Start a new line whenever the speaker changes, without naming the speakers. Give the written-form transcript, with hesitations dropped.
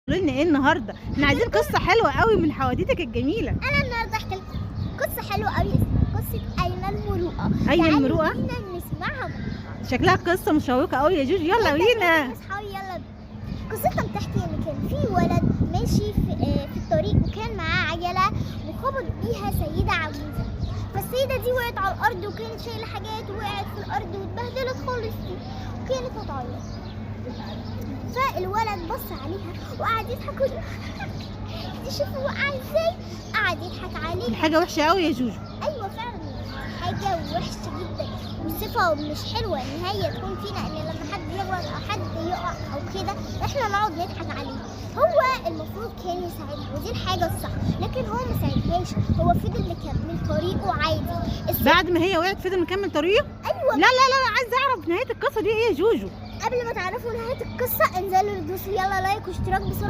قولي لنا ايه النهارده؟ احنا عايزين قصه حلوه قوي من حواديتك الجميله.
انا النهارده احكي لكم قصه حلوه قوي اسمها قصه اين المروءه.
أين المروءة؟
تعالوا بينا نسمعها.
شكلها قصه مشوقه قوي يا جوجو، يلا بينا.
اصحابي يلا بينا. قصتها بتحكي ان كان في ولد ماشي في الطريق وكان معاه عجله وخبط بيها سيده عجوزه، فالسيده دي وقعت على الارض وكانت شايله حاجات ووقعت في الارض واتبهدلت خالص وكانت هتعيط. فالولد بص عليها وقعد يضحك تشوفوا وقع ازاي، قعد يضحك عليها.
حاجه وحشه قوي يا جوجو.
ايوه فعلا حاجه وحشه جدا وصفه مش حلوه ان هي تكون فينا، ان لما حد يغلط او حد يقع او كده احنا نقعد نضحك عليه. هو المفروض كان يساعدها ودي الحاجه الصح، لكن هو ما ساعدهاش، هو فضل مكمل طريقه عادي.
بعد ما هي وقعت فضل مكمل طريقه؟
ايوه.
لا لا لا، عايز اعرف نهايه القصه دي ايه يا جوجو.
قبل ما تعرفوا نهايه القصه انزلوا دوسوا يلا لايك واشتراك بسرعه.